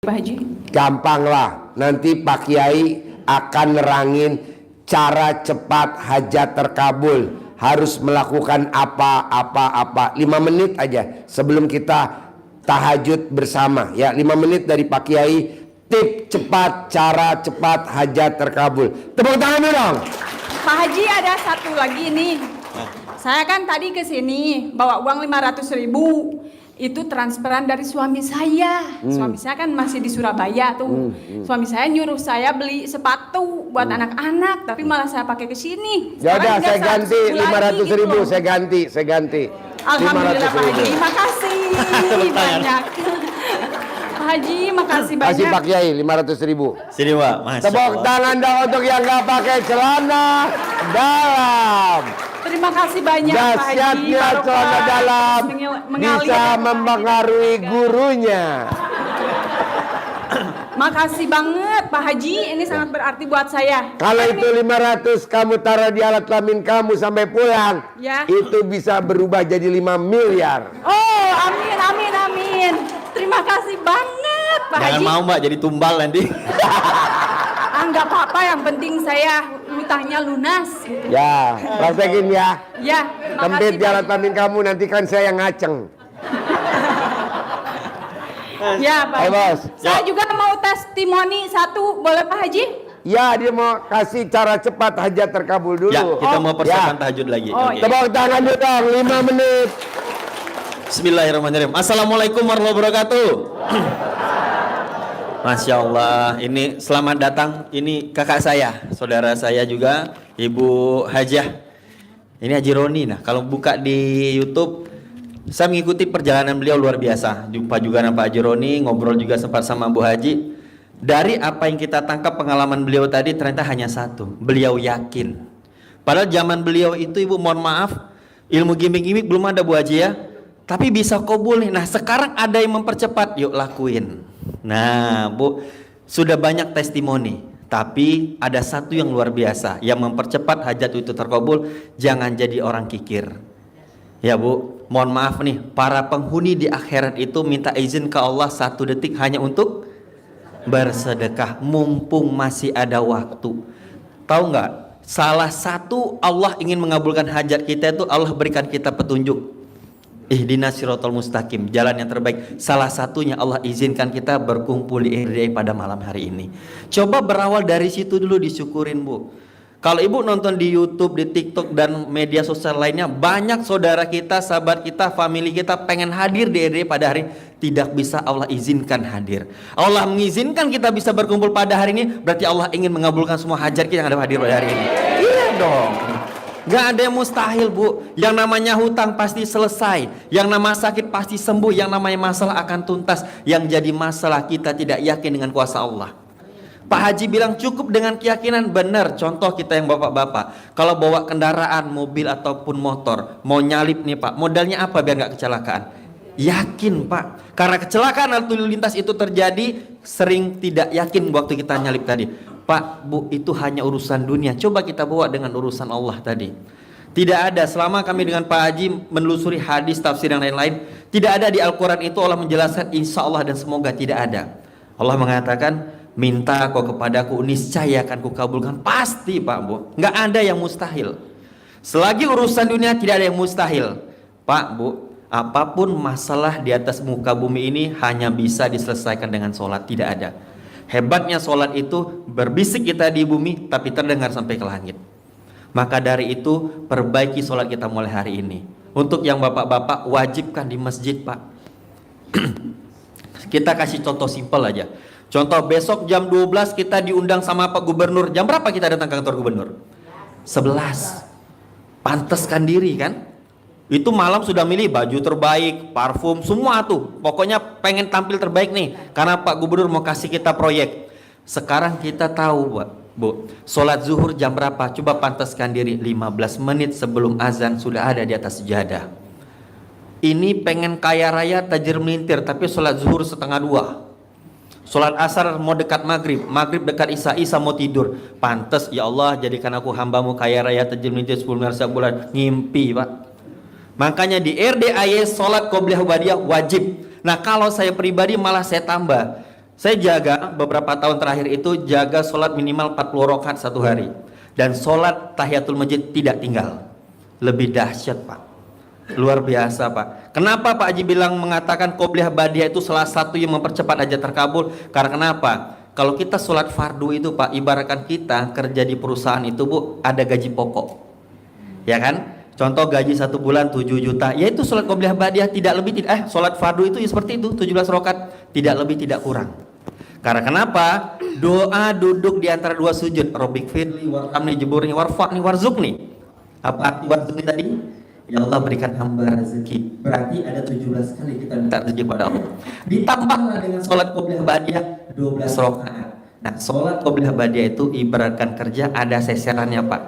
Pak Haji? Gampang lah, nanti Pak Kiai akan nerangin cara cepat hajat terkabul. Harus melakukan apa. 5 menit aja sebelum kita tahajud bersama ya. 5 menit dari Pak Kiai, tip cepat, cara cepat hajat terkabul. Tepuk tangan dong. Pak Haji, ada satu lagi nih. Saya kan tadi ke sini bawa uang 500.000. Itu transferan dari suami saya. Suami saya kan masih di Surabaya tuh. Suami saya nyuruh saya beli sepatu buat anak-anak, tapi malah saya pakai ke sini. Ya udah, saya ganti 500.000, gitu. saya ganti. Alhamdulillah Pak Haji, makasih banyak. Pak Haji, makasih banyak. Kasih Pak Kiai 500.000. Sini Pak, Masya Tepuk Allah. tangan dong untuk yang nggak pakai celana dalam. Terima kasih banyak Pak Haji. Dahsyatnya celana dalam bisa mempengaruhi gurunya. Makasih banget Pak Haji, ini sangat berarti buat saya. Kalau itu 500 kamu taruh di alat kelamin kamu sampai pulang, Ya. itu bisa berubah jadi 5 miliar. Oh, amin. Terima kasih banget Pak Jangan Haji. mau Mbak jadi tumbal nanti. Nggak apa-apa, yang penting saya utangnya lunas. Ya, praktekin ya. Ya, Tempit di alat makasih. kelamin kamu, nanti kan saya yang ngaceng. Ya Pak Ayo, Haji. Bos. Saya juga mau testimoni satu, boleh Pak Haji? Ya, dia mau kasih cara cepat hajat terkabul dulu. Ya, kita mau persiapan Ya. tahajud lagi. Oh, Oke. Tepuk tangan dulu dong, 5 menit. Bismillahirrahmanirrahim. Assalamualaikum warahmatullahi wabarakatuh. Masya Allah, ini selamat datang. Ini kakak saya, saudara saya juga, Ibu Hajah. Ini Haji Roni. Nah, kalau buka di YouTube, saya mengikuti perjalanan beliau luar biasa. Jumpa juga sama Pak Haji Roni, ngobrol juga sempat sama Bu Haji. Dari apa yang kita tangkap pengalaman beliau tadi ternyata hanya satu, beliau yakin. Padahal zaman beliau itu, Ibu mohon maaf, ilmu gimmick-gimmick belum ada Bu Haji ya. Tapi bisa kabul nih. Nah, sekarang ada yang mempercepat, yuk lakuin. Nah, Bu, sudah banyak testimoni. Tapi ada satu yang luar biasa, yang mempercepat hajat itu terkabul, jangan jadi orang kikir. Ya Bu, mohon maaf nih, para penghuni di akhirat itu minta izin ke Allah 1 detik hanya untuk bersedekah, mumpung masih ada waktu. Tahu nggak? Salah satu Allah ingin mengabulkan hajat kita itu Allah berikan kita petunjuk. Ihdinas siratal mustaqim, jalan yang terbaik. Salah satunya Allah izinkan kita berkumpul di RDI pada malam hari ini. Coba berawal dari situ dulu, disyukurin Bu. Kalau Ibu nonton di YouTube, di TikTok dan media sosial lainnya, banyak saudara kita, sahabat kita, family kita pengen hadir di RDI pada hari ini, tidak bisa Allah izinkan hadir. Allah mengizinkan kita bisa berkumpul pada hari ini, berarti Allah ingin mengabulkan semua hajat kita yang ada hadir pada hari ini. Iya dong. Gak ada yang mustahil Bu. Yang namanya hutang pasti selesai, yang nama sakit pasti sembuh, yang namanya masalah akan tuntas. Yang jadi masalah kita tidak yakin dengan kuasa Allah. Pak Haji bilang cukup dengan keyakinan, benar. Contoh kita yang bapak-bapak, kalau bawa kendaraan, mobil ataupun motor, mau nyalip nih Pak, modalnya apa biar gak kecelakaan? Yakin Pak, karena kecelakaan lalu lintas itu terjadi, sering tidak yakin waktu kita nyalip tadi. Pak, Bu, itu hanya urusan dunia. Coba kita bawa dengan urusan Allah tadi. Tidak ada, selama kami dengan Pak Haji menelusuri hadis, tafsir dan lain-lain, tidak ada di Al-Quran itu Allah menjelaskan insya Allah dan semoga tidak ada. Allah mengatakan, minta kau kepadaku, niscaya akan kukabulkan. Pasti Pak, Bu, nggak ada yang mustahil. Selagi urusan dunia tidak ada yang mustahil. Pak, Bu, apapun masalah di atas muka bumi ini hanya bisa diselesaikan dengan sholat, tidak ada. Hebatnya sholat itu berbisik kita di bumi tapi terdengar sampai ke langit. Maka dari itu perbaiki sholat kita mulai hari ini. Untuk yang bapak-bapak wajibkan di masjid Pak. Kita kasih contoh simpel aja. Contoh besok jam 12 kita diundang sama Pak Gubernur. Jam berapa kita datang ke kantor Gubernur? 11. Pantaskan diri kan? Itu malam sudah milih baju terbaik, parfum, semua tuh. Pokoknya pengen tampil terbaik nih, karena Pak Gubernur mau kasih kita proyek. Sekarang kita tahu Bu, sholat zuhur jam berapa? Coba pantaskan diri, 15 menit sebelum azan sudah ada di atas sejadah. Ini pengen kaya raya tajir melintir, tapi sholat zuhur 1:30. Sholat asar mau dekat maghrib, maghrib dekat isya, isya mau tidur. Pantas, ya Allah jadikan aku hambamu kaya raya tajir melintir 10 miliar sebulan. Ngimpi Pak. Makanya di RDAY sholat qobliyah ba'diyah wajib. Nah kalau saya pribadi malah saya tambah, Saya jaga beberapa tahun terakhir itu jaga sholat minimal 40 rakaat satu hari. Dan sholat tahiyatul masjid tidak tinggal. Lebih dahsyat Pak. Luar biasa Pak. Kenapa Pak Haji bilang mengatakan qobliyah badiah itu salah satu yang mempercepat hajat terkabul? Karena kenapa? Kalau kita sholat fardu itu Pak, ibaratkan kita kerja di perusahaan itu Bu, ada gaji pokok. Ya kan? Contoh gaji 1 bulan 7 juta, yaitu sholat qobliyah badiah tidak lebih sholat fardu itu ya seperti itu 17 rakaat, tidak lebih tidak kurang. Karena kenapa? Doa duduk di antara dua sujud, Rabbik firli warhamni jiburni warfa'ni warzukni. Apa arti warzukni tadi? Ya Allah berikan hamba rezeki. Berarti ada 17 kali kita minta rezeki pada Allah. Ditambahlah dengan sholat qobliyah badiah 12 rakaat. Nah, sholat qobliyah badiah itu ibaratkan kerja, ada seserannya Pak.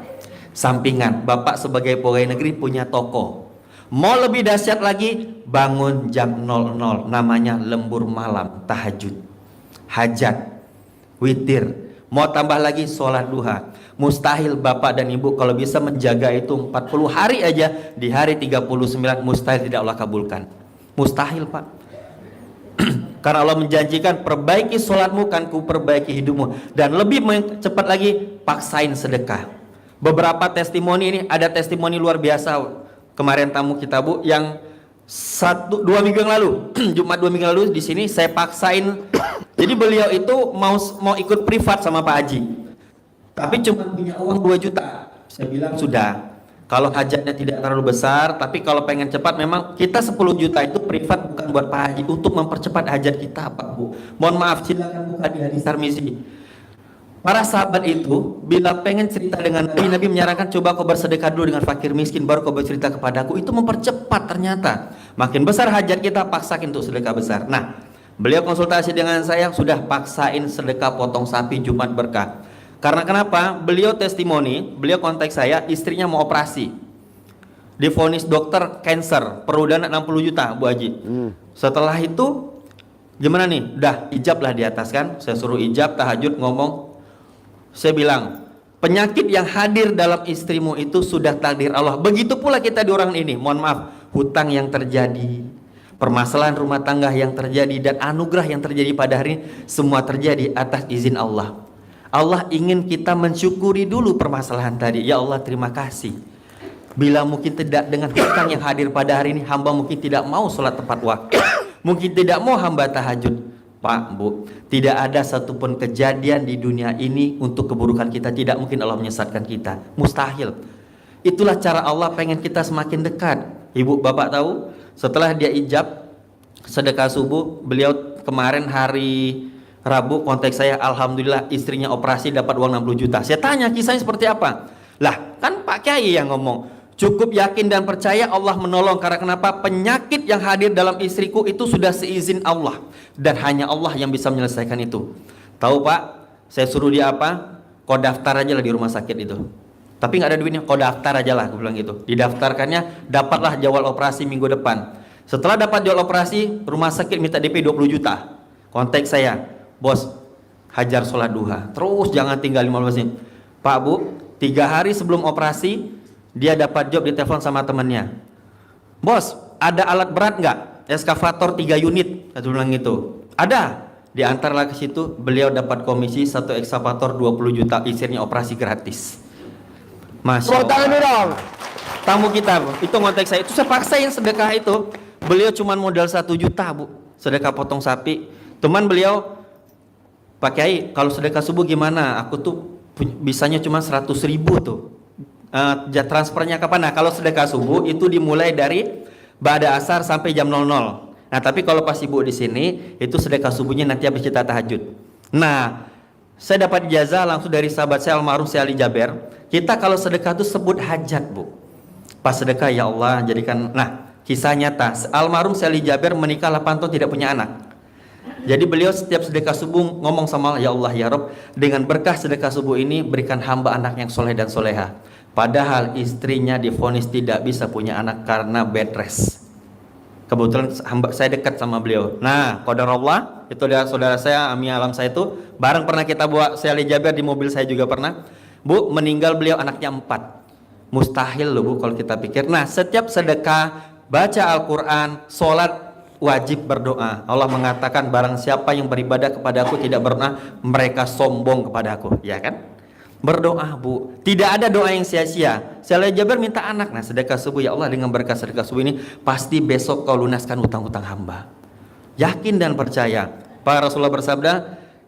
Sampingan, Bapak sebagai pegawai negeri punya toko. Mau lebih dahsyat lagi, bangun jam 00, namanya lembur malam, tahajud. Hajat, witir, mau tambah lagi sholat duha. Mustahil Bapak dan Ibu kalau bisa menjaga itu 40 hari aja, di hari 39 mustahil tidak Allah kabulkan. Mustahil Pak. Karena Allah menjanjikan perbaiki sholatmu kan ku perbaiki hidupmu. Dan lebih cepat lagi, paksain sedekah. Beberapa testimoni ini, ada testimoni luar biasa kemarin tamu kita Bu, yang 2 minggu yang lalu Jumat 2 minggu lalu di sini saya paksain. Jadi beliau itu mau ikut privat sama Pak Haji, tapi cuma punya uang 2 juta. Saya bilang sudah, kalau hajatnya tidak terlalu besar, tapi kalau pengen cepat memang kita 10 juta itu privat bukan buat Pak Haji, untuk mempercepat hajat kita Pak Bu. Mohon maaf, silakan buka di hadis Tirmizi. Para sahabat itu bila pengen cerita dengan Nabi, Nabi menyarankan coba kau bersedekah dulu dengan fakir miskin, baru kau bercerita kepadaku. Itu mempercepat ternyata. Makin besar hajat kita, paksain untuk sedekah besar. Nah, beliau konsultasi dengan saya, sudah paksain sedekah potong sapi Jumat berkah. Karena kenapa? Beliau testimoni, beliau kontak saya, istrinya mau operasi. Divonis dokter cancer, perlu dana 60 juta Bu Haji. Setelah itu gimana nih? Udah ijab lah di atas kan. Saya suruh ijab, tahajud, ngomong. Saya bilang, penyakit yang hadir dalam istrimu itu sudah takdir Allah. Begitu pula kita di orang ini. Mohon maaf, hutang yang terjadi, permasalahan rumah tangga yang terjadi, dan anugerah yang terjadi pada hari ini, semua terjadi atas izin Allah. Allah ingin kita mensyukuri dulu permasalahan tadi. Ya Allah, terima kasih. Bila mungkin tidak dengan hutang yang hadir pada hari ini, hamba mungkin tidak mau sholat tepat waktu, mungkin tidak mau hamba tahajud. Pak, Bu, tidak ada satupun kejadian di dunia ini untuk keburukan kita. Tidak mungkin Allah menyesatkan kita. Mustahil. Itulah cara Allah pengen kita semakin dekat. Ibu, Bapak tahu, setelah dia ijab sedekah subuh, beliau kemarin hari Rabu kontak saya, alhamdulillah istrinya operasi dapat uang 60 juta. Saya tanya kisahnya seperti apa? Lah, kan Pak Kiai yang ngomong. Cukup yakin dan percaya Allah menolong. Karena kenapa? Penyakit yang hadir dalam istriku itu sudah seizin Allah, dan hanya Allah yang bisa menyelesaikan itu. Tahu Pak, saya suruh dia apa? Kau daftar aja lah di rumah sakit itu. Tapi nggak ada duitnya, kau daftar aja lah, aku bilang gitu. Didaftarkannya, dapatlah jadwal operasi minggu depan. Setelah dapat jadwal operasi, rumah sakit minta DP 20 juta. Kontak saya, bos, hajar sholat duha, terus jangan tinggal 15 menit. Pak, Bu, 3 hari sebelum operasi dia dapat job, di telepon sama temannya, bos, ada alat berat nggak? Eskavator 3 unit, saya bilang gitu. Ada. Diantarlah ke situ, beliau dapat komisi 1 eskavator 20 juta, istrinya operasi gratis. Masya Allah. Tamu kita itu ngontek saya, itu saya paksain sedekah itu. Beliau cuma modal 1 juta Bu, sedekah potong sapi. Teman beliau, Pak Kiai, kalau sedekah subuh gimana? Aku tuh bisanya cuma 100.000 tuh. Transfernya kapan? Nah, kalau sedekah subuh itu dimulai dari ba'da asar sampai jam 00. Nah, tapi kalau pas Ibu di sini itu sedekah subuhnya nanti habis kita tahajud. Nah, saya dapat ijazah langsung dari sahabat saya almarhum Syekh Ali Jaber. Kita kalau sedekah itu sebut hajat Bu. Pas sedekah, ya Allah jadikan. Nah, kisah nyata, almarhum Syekh Ali Jaber menikah 8 tahun tidak punya anak. Jadi beliau setiap sedekah subuh ngomong sama Allah, ya Allah ya Rob, dengan berkah sedekah subuh ini berikan hamba anak yang soleh dan soleha. Padahal istrinya divonis tidak bisa punya anak karena bed rest. Kebetulan hamba saya dekat sama beliau. Nah, qadarullah, itu dia saudara saya, Ami Alam saya itu, bareng pernah kita bawa Syekh Ali Jaber di mobil saya juga pernah. Bu, meninggal beliau anaknya 4. Mustahil loh Bu kalau kita pikir. Nah, setiap sedekah, baca Al-Quran, sholat wajib berdoa. Allah mengatakan barang siapa yang beribadah kepada aku tidak berdoa, mereka sombong kepada aku, ya kan? Berdoa, Bu. Tidak ada doa yang sia-sia. Sayyidina Jabir minta anak. Nah, sedekah subuh, ya Allah, dengan berkah sedekah subuh ini pasti besok kau lunaskan utang-utang hamba. Yakin dan percaya. Para Rasulullah bersabda,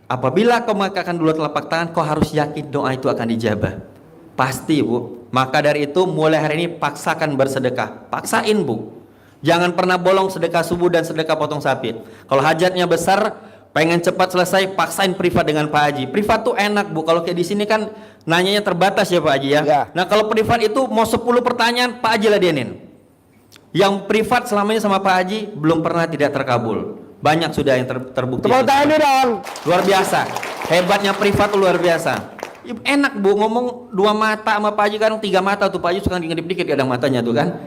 apabila kau mengangkatkan dua telapak tangan, kau harus yakin doa itu akan dijabah. Pasti, Bu. Maka dari itu mulai hari ini paksakan bersedekah. Paksain, Bu. Jangan pernah bolong sedekah subuh dan sedekah potong sapi. Kalau hajatnya besar, pengen cepat selesai, paksain privat dengan Pak Haji. Privat tuh enak, Bu. Kalau kayak di sini kan nanyanya terbatas ya Pak Haji ya. Ya. Nah, kalau privat itu mau 10 pertanyaan Pak Haji ladenin. Yang privat selamanya sama Pak Haji belum pernah tidak terkabul. Banyak sudah yang terbukti. Tepuk tangan dulu dong. Luar biasa. Hebatnya privat tuh luar biasa. Enak, Bu, ngomong 2 mata sama Pak Haji, kadang 3 mata tuh Pak Haji suka ngedip dikit kadang matanya tuh kan.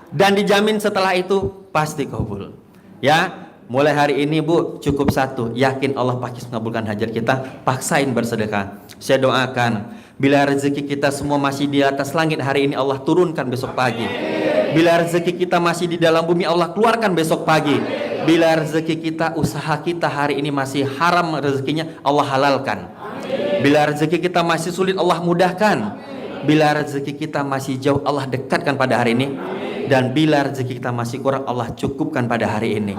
Dan dijamin setelah itu pasti kabul. Ya, mulai hari ini, Bu, cukup satu, yakin Allah pasti mengabulkan hajat kita, paksain bersedekah. Saya doakan bila rezeki kita semua masih di atas langit hari ini, Allah turunkan besok pagi. Bila rezeki kita masih di dalam bumi, Allah keluarkan besok pagi. Bila rezeki kita, usaha kita hari ini masih haram rezekinya, Allah halalkan. Bila rezeki kita masih sulit, Allah mudahkan. Bila rezeki kita masih jauh, Allah dekatkan pada hari ini. Dan bila rezeki kita masih kurang, Allah cukupkan pada hari ini.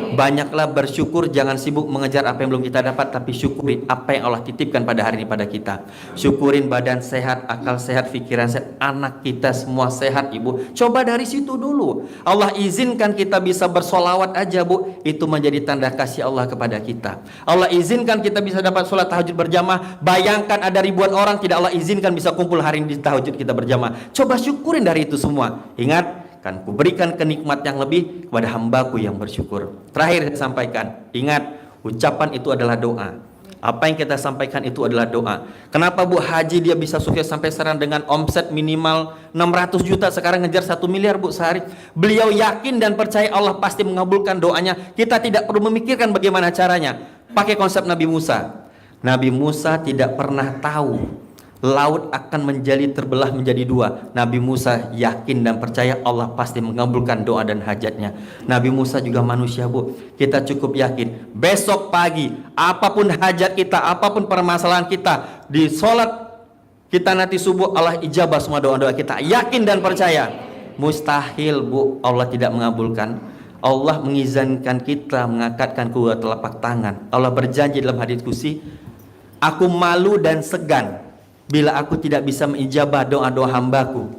Banyaklah bersyukur, jangan sibuk mengejar apa yang belum kita dapat, tapi syukuri apa yang Allah titipkan pada hari ini pada kita. Syukurin badan sehat, akal sehat, pikiran sehat, anak kita semua sehat, Ibu. Coba dari situ dulu. Allah izinkan kita bisa bersolawat aja, Bu, itu menjadi tanda kasih Allah kepada kita. Allah izinkan kita bisa dapat sholat tahajud berjamaah. Bayangkan ada ribuan orang tidak Allah izinkan bisa kumpul hari ini di tahajud kita berjamaah. Coba syukurin dari itu semua. Ingat, kan kuberikan kenikmat yang lebih kepada hambaku yang bersyukur. Terakhir saya sampaikan, ingat, ucapan itu adalah doa. Apa yang kita sampaikan itu adalah doa. Kenapa Bu Haji dia bisa sukses sampai sekarang dengan omset minimal 600 juta, sekarang ngejar 1 miliar, Bu, sehari? Beliau yakin dan percaya Allah pasti mengabulkan doanya. Kita tidak perlu memikirkan bagaimana caranya. Pakai konsep Nabi Musa. Nabi Musa tidak pernah tahu laut akan menjadi terbelah menjadi 2. Nabi Musa yakin dan percaya Allah pasti mengabulkan doa dan hajatnya. Nabi Musa juga manusia, Bu. Kita cukup yakin besok pagi apapun hajat kita, apapun permasalahan kita, di sholat kita nanti subuh Allah ijabah semua doa-doa kita. Yakin dan percaya. Mustahil, Bu, Allah tidak mengabulkan. Allah mengizinkan kita mengangkatkan kedua telapak tangan. Allah berjanji dalam hadits qudsi, aku malu dan segan bila aku tidak bisa mengijabah doa-doa hambaku,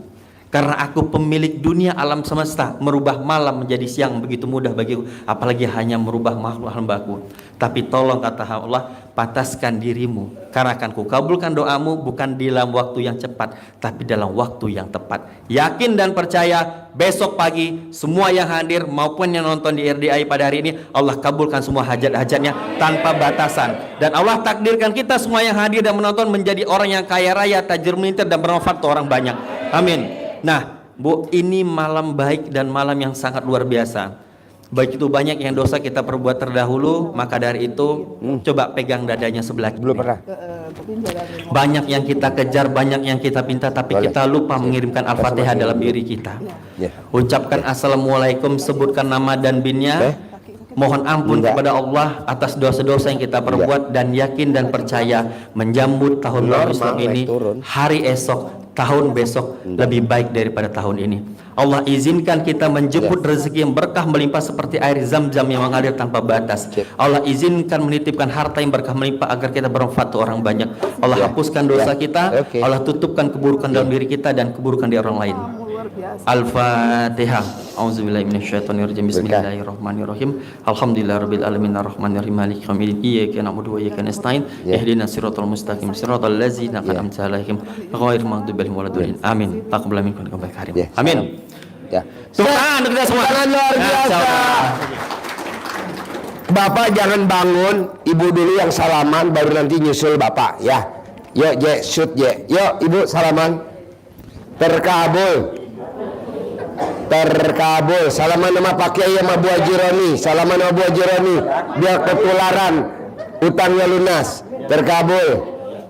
karena aku pemilik dunia alam semesta. Merubah malam menjadi siang begitu mudah bagiku, apalagi hanya merubah makhluk hambaku. Tapi tolong, kata Allah, pataskan dirimu, karena akan kukabulkan doamu bukan dalam waktu yang cepat, tapi dalam waktu yang tepat. Yakin dan percaya besok pagi semua yang hadir maupun yang nonton di RDI pada hari ini, Allah kabulkan semua hajat-hajatnya tanpa batasan. Dan Allah takdirkan kita semua yang hadir dan menonton menjadi orang yang kaya raya, tajir melintir, dan bermanfaat untuk orang banyak. Amin. Nah, Bu, ini malam baik dan malam yang sangat luar biasa. Begitu banyak yang dosa kita perbuat terdahulu, maka dari itu coba pegang dadanya sebelah kiri. Belum pernah. Banyak yang kita kejar, banyak yang kita pinta, tapi Boleh. kita lupa mengirimkan Al-Fatihah dalam diri kita. Ya. Ucapkan Assalamualaikum, sebutkan nama dan binnya. Mohon ampun Enggak. kepada Allah atas dosa-dosa yang kita perbuat, dan yakin dan percaya menjambut tahun baru Islam ini, hari esok, tahun besok lebih baik daripada tahun ini. Allah izinkan kita menjemput rezeki yang berkah melimpah seperti air zam-zam yang mengalir tanpa batas. Allah izinkan menitipkan harta yang berkah melimpah agar kita bermanfaat untuk orang banyak. Allah hapuskan dosa kita, Allah tutupkan keburukan dalam diri kita dan keburukan di orang lain. Al-Fatihah. Auzubillahi minasyaitonirrajim. Bismillahirrahmanirrahim. Alhamdulillahirabbil alamin arrahmanirrahim maliki yaumiddin. Iyyaka na'budu wa iyyaka nasta'in. Ihdinas siratal mustaqim siratal ladzina an'amta 'alaihim ghairil maghdubi 'alaihim waladdallin. Amin. Taqabbal minkum wa karim. Amin. Ya. Tepuk tangan untuk kita semua. Tangan luar biasa. Bapak jangan bangun, Ibu dulu yang salaman, baru nanti nyusul Bapak, ya. Yuk, Je, shoot, Je. Yuk, Ibu salaman. Terkabul. Terkabul. Salaman sama Pak Kiai sama Bu Haji Roni. Salaman sama Bu Haji Roni. Biar ketularan, utangnya lunas. Terkabul.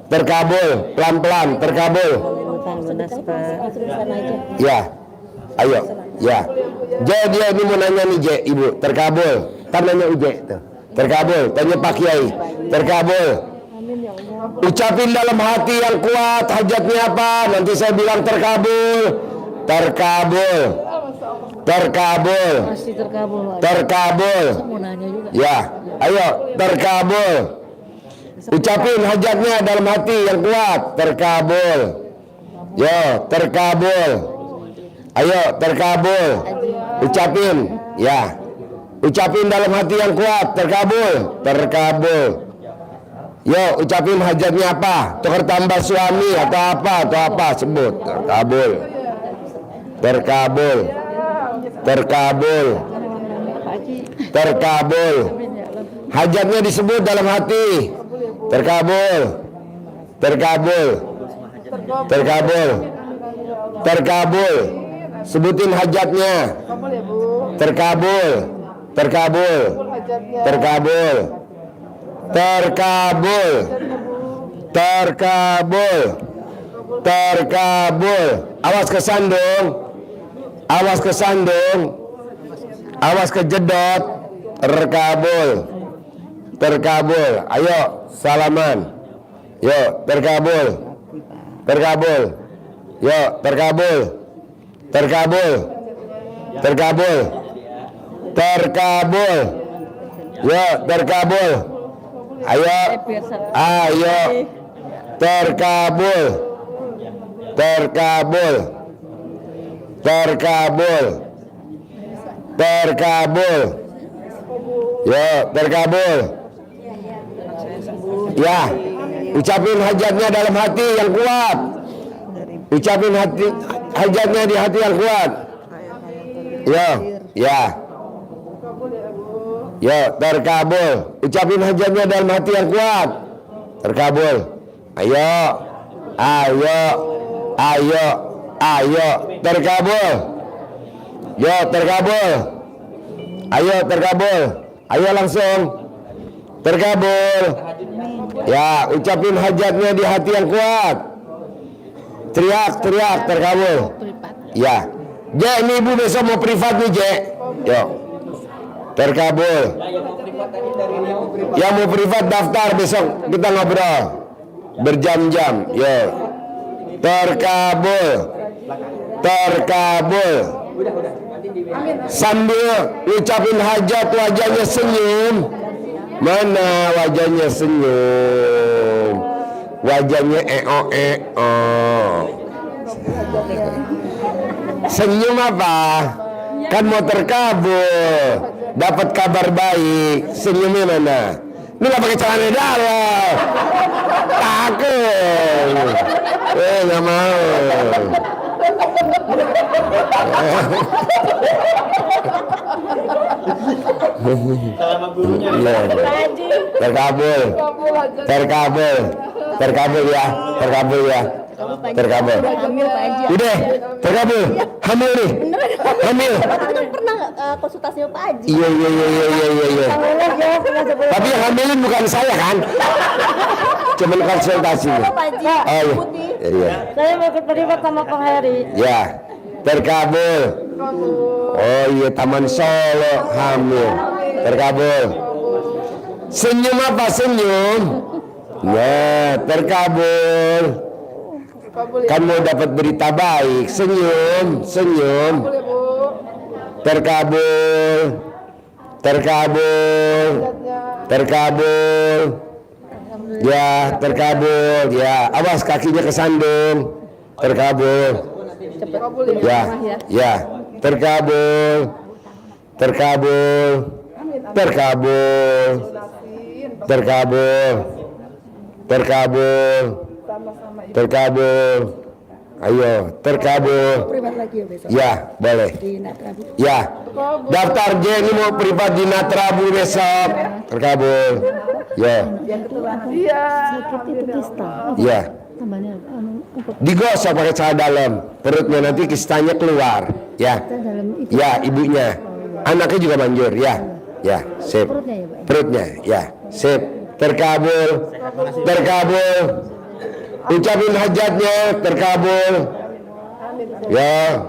Terkabul. Pelan-pelan. Terkabul. Utang lunas, Pak. Ya. Ayo. Ya. Je, dia ini mau nanya nih Je, Ibu, terkabul. Kan nanya Uje tuh. Terkabul, tanya Pak Kiai. Terkabul. Ucapin dalam hati yang kuat hajatnya apa? Nanti saya bilang terkabul. Terkabul. Terkabul. Pasti terkabul. Terkabul. Saya mau nanya juga. Ya, ayo terkabul. Ucapin hajatnya dalam hati yang kuat. Terkabul. Yo, terkabul. Ayo terkabul. Ucapin. Ya. Ucapin dalam hati yang kuat. Terkabul. Terkabul. Yo, ucapin hajatnya apa? Tukar tambah suami atau apa sebut. Terkabul. Terkabul. Terkabul. Terkabul. Hajatnya disebut dalam hati. Terkabul. Terkabul. Terkabul. Terkabul. Sebutin hajatnya. Terkabul. Terkabul. Terkabul. Terkabul. Terkabul. Terkabul. Awas kesandung. Awas kesandung. Awas kejedot. Terkabul. Terkabul. Ayo salaman. Yo terkabul. Terkabul. Yo terkabul. Terkabul. Terkabul. Terkabul. Yo terkabul. Ayo. Ayo. Terkabul. Terkabul. Terkabul. Terkabul. Yo terkabul. Ya. Ucapin hajatnya dalam hati yang kuat. Ucapin hajatnya di hati yang kuat. Yo, ya. Yo, terkabul. Ucapin hajatnya dalam hati yang kuat. Terkabul. Ayo. Ayo. Ayo. Ayo. Terkabul. Yo, terkabul. Ayo, terkabul. Ayo langsung. Terkabul. Ya, ucapin hajatnya di hati yang kuat. Teriak, terkabul. Ya. Je, ini ibu besok mau privat nih, Je. Yo. Terkabul. Yang mau privat daftar besok kita ngobrol berjam-jam. Yo. Terkabul. Terkabul. Sambil ucapin hajat wajahnya senyum. Mana wajahnya senyum? Wajahnya Senyum apa? Kan mau terkabul, dapat kabar baik. Senyumnya mana? Ini lah pakai celana dalam. Takut. Nggak mau. Terkabul. Terkabul. Terkabul ya. Terkabul ya. Terkabul. Udah, terkabul. Hamil nih. Hamil. Pernah konsultasi sama Pak Haji. Iya. Tapi yang hamilin bukan saya kan? Cuma konsultasi. Pak Haji. Oh iya. Saya mau terlibat sama Pak Heri. Ya. Terkabul. Oh iya, Taman Solo hamil. Terkabul. Senyum apa senyum? Nah, terkabul. Kan mau dapat berita baik. Senyum. Terkabul. Terkabul. Terkabul. Ya, terkabul. Ya, awas kakinya kesandung. Terkabul. Ya, terkabul. Terkabul. Terkabul. Terkabul. Terkabul. Terkabul. Ayo, terkabul. Ya, boleh. Ya. Daftar J ini mau privat di Natrabu besok. Terkabul. Ya. Ya. Digosok pakai celana dalam. Perutnya nanti kistanya keluar. Ya. Ya, ibunya. Anaknya juga manjur. Ya. Ya, sip. Perutnya, ya. Sip. Terkabul. Terkabul. Ucapin hajatnya, terkabul. Ya.